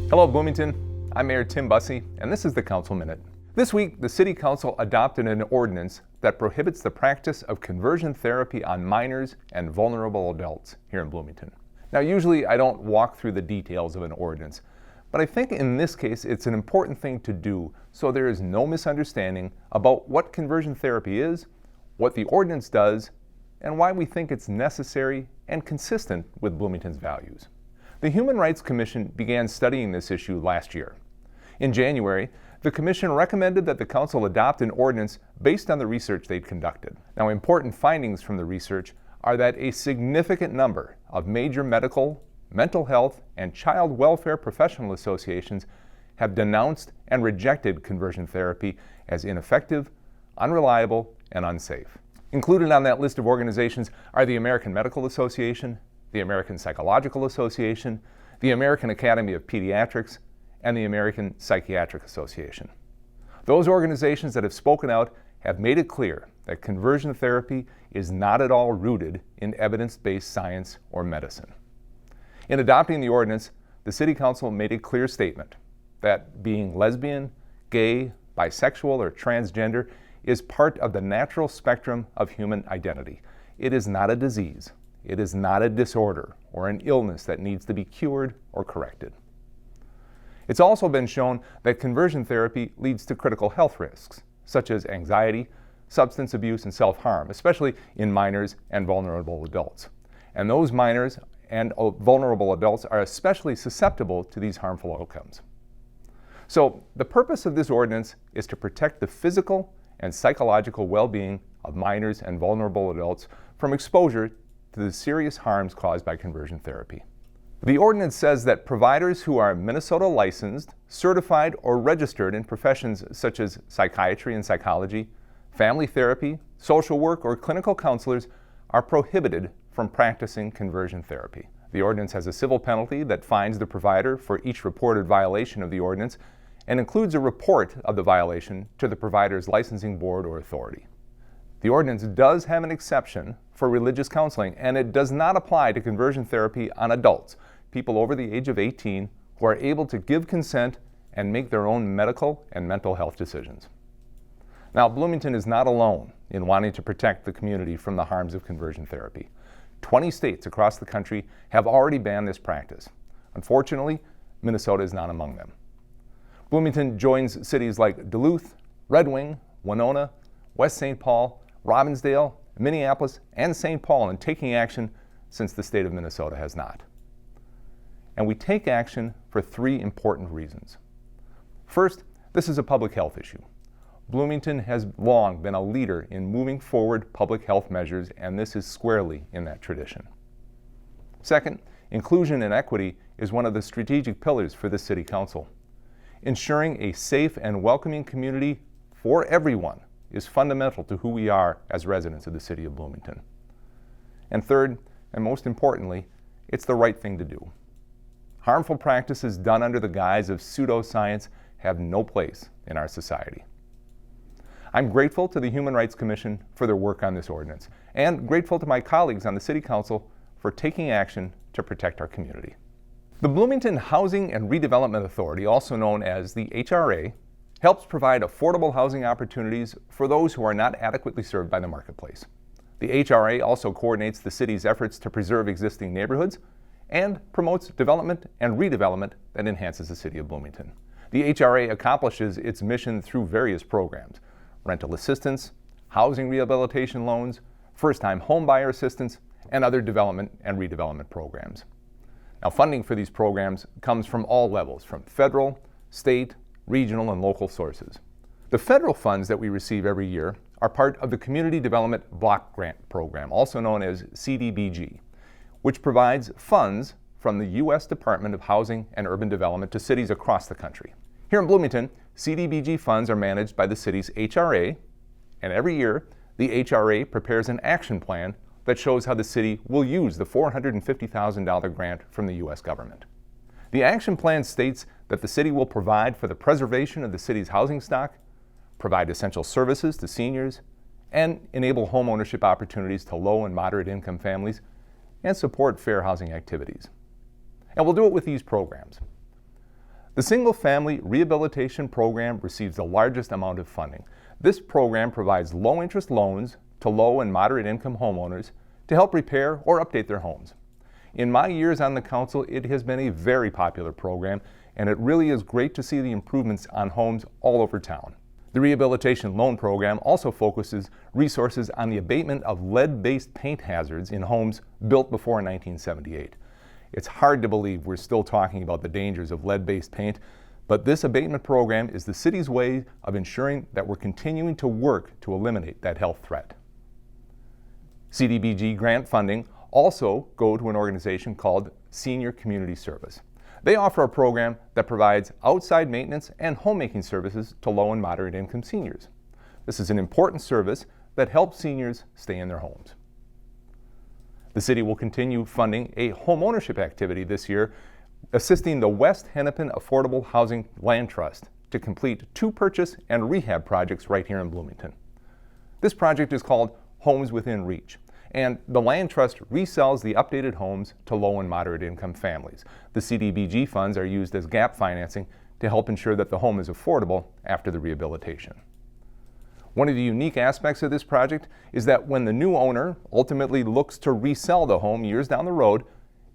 Hello Bloomington, I'm Mayor Tim Busse, and this is the Council Minute. This week, the City Council adopted an ordinance that prohibits the practice of conversion therapy on minors and vulnerable adults here in Bloomington. Now, usually I don't walk through the details of an ordinance, but I think in this case it's an important thing to do so there is no misunderstanding about what conversion therapy is, what the ordinance does, and why we think it's necessary and consistent with Bloomington's values. The Human Rights Commission began studying this issue last year. In January, the Commission recommended that the Council adopt an ordinance based on the research they'd conducted. Now, important findings from the research are that a significant number of major medical, mental health, and child welfare professional associations have denounced and rejected conversion therapy as ineffective, unreliable, and unsafe. Included on that list of organizations are the American Medical Association, the American Psychological Association, the American Academy of Pediatrics, and the American Psychiatric Association. Those organizations that have spoken out have made it clear that conversion therapy is not at all rooted in evidence-based science or medicine. In adopting the ordinance, the City Council made a clear statement that being lesbian, gay, bisexual, or transgender is part of the natural spectrum of human identity. It is not a disease. It is not a disorder or an illness that needs to be cured or corrected. It's also been shown that conversion therapy leads to critical health risks, such as anxiety, substance abuse, and self-harm, especially in minors and vulnerable adults. And those minors and vulnerable adults are especially susceptible to these harmful outcomes. So the purpose of this ordinance is to protect the physical and psychological well-being of minors and vulnerable adults from exposure to the serious harms caused by conversion therapy. The ordinance says that providers who are Minnesota licensed, certified, or registered in professions such as psychiatry and psychology, family therapy, social work, or clinical counselors are prohibited from practicing conversion therapy. The ordinance has a civil penalty that fines the provider for each reported violation of the ordinance and includes a report of the violation to the provider's licensing board or authority. The ordinance does have an exception for religious counseling, and it does not apply to conversion therapy on adults, people over the age of 18 who are able to give consent and make their own medical and mental health decisions. Now, Bloomington is not alone in wanting to protect the community from the harms of conversion therapy. 20 states across the country have already banned this practice. Unfortunately, Minnesota is not among them. Bloomington joins cities like Duluth, Red Wing, Winona, West St. Paul, Robbinsdale, Minneapolis, and St. Paul in taking action since the state of Minnesota has not. And we take action for three important reasons. First, this is a public health issue. Bloomington has long been a leader in moving forward public health measures, and this is squarely in that tradition. Second, inclusion and equity is one of the strategic pillars for the City Council. Ensuring a safe and welcoming community for everyone is fundamental to who we are as residents of the City of Bloomington. And third, and most importantly, it's the right thing to do. Harmful practices done under the guise of pseudoscience have no place in our society. I'm grateful to the Human Rights Commission for their work on this ordinance, and grateful to my colleagues on the City Council for taking action to protect our community. The Bloomington Housing and Redevelopment Authority, also known as the HRA, helps provide affordable housing opportunities for those who are not adequately served by the marketplace. The HRA also coordinates the city's efforts to preserve existing neighborhoods and promotes development and redevelopment that enhances the City of Bloomington. The HRA accomplishes its mission through various programs: rental assistance, housing rehabilitation loans, first-time homebuyer assistance, and other development and redevelopment programs. Now, funding for these programs comes from all levels, from federal, state, regional, and local sources. The federal funds that we receive every year are part of the Community Development Block Grant Program, also known as CDBG, which provides funds from the U.S. Department of Housing and Urban Development to cities across the country. Here in Bloomington, CDBG funds are managed by the city's HRA, and every year, the HRA prepares an action plan that shows how the city will use the $450,000 grant from the U.S. government. The action plan states that the city will provide for the preservation of the city's housing stock, provide essential services to seniors, and enable home ownership opportunities to low and moderate income families, and support fair housing activities. And we'll do it with these programs. The single-family rehabilitation program receives the largest amount of funding. This program provides low-interest loans to low and moderate-income homeowners to help repair or update their homes. In my years on the council, it has been a very popular program, and it really is great to see the improvements on homes all over town. The Rehabilitation Loan Program also focuses resources on the abatement of lead-based paint hazards in homes built before 1978. It's hard to believe we're still talking about the dangers of lead-based paint, but this abatement program is the city's way of ensuring that we're continuing to work to eliminate that health threat. CDBG grant funding also go to an organization called Senior Community Service. They offer a program that provides outside maintenance and homemaking services to low and moderate income seniors. This is an important service that helps seniors stay in their homes. The city will continue funding a homeownership activity this year, assisting the West Hennepin Affordable Housing Land Trust to complete 2 purchase and rehab projects right here in Bloomington. This project is called Homes Within Reach, and the Land Trust resells the updated homes to low and moderate income families. The CDBG funds are used as gap financing to help ensure that the home is affordable after the rehabilitation. One of the unique aspects of this project is that when the new owner ultimately looks to resell the home years down the road,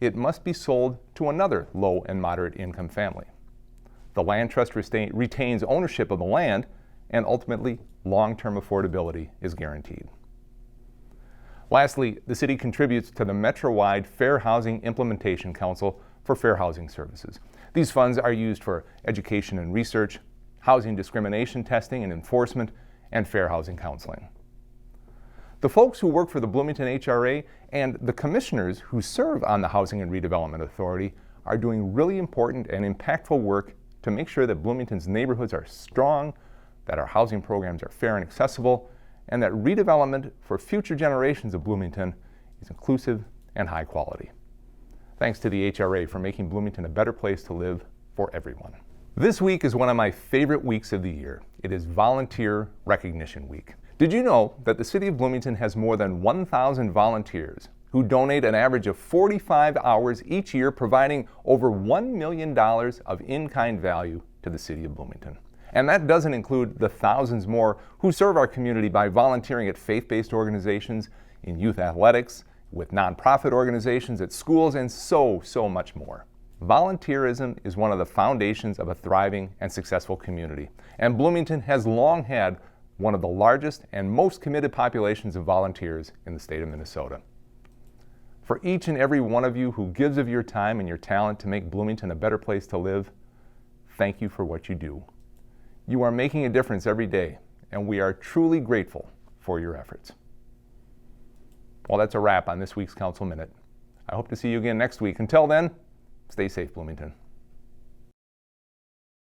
it must be sold to another low and moderate income family. The Land Trust retains ownership of the land, and ultimately long-term affordability is guaranteed. Lastly, the city contributes to the Metro-wide Fair Housing Implementation Council for fair housing services. These funds are used for education and research, housing discrimination testing and enforcement, and fair housing counseling. The folks who work for the Bloomington HRA and the commissioners who serve on the Housing and Redevelopment Authority are doing really important and impactful work to make sure that Bloomington's neighborhoods are strong, that our housing programs are fair and accessible, and that redevelopment for future generations of Bloomington is inclusive and high quality. Thanks to the HRA for making Bloomington a better place to live for everyone. This week is one of my favorite weeks of the year. It is Volunteer Recognition Week. Did you know that the City of Bloomington has more than 1,000 volunteers who donate an average of 45 hours each year, providing over $1 million of in-kind value to the City of Bloomington? And that doesn't include the thousands more who serve our community by volunteering at faith-based organizations, in youth athletics, with nonprofit organizations, at schools, and so much more. Volunteerism is one of the foundations of a thriving and successful community, and Bloomington has long had one of the largest and most committed populations of volunteers in the state of Minnesota. For each and every one of you who gives of your time and your talent to make Bloomington a better place to live, thank you for what you do. You are making a difference every day, and we are truly grateful for your efforts. Well, that's a wrap on this week's Council Minute. I hope to see you again next week. Until then, stay safe, Bloomington.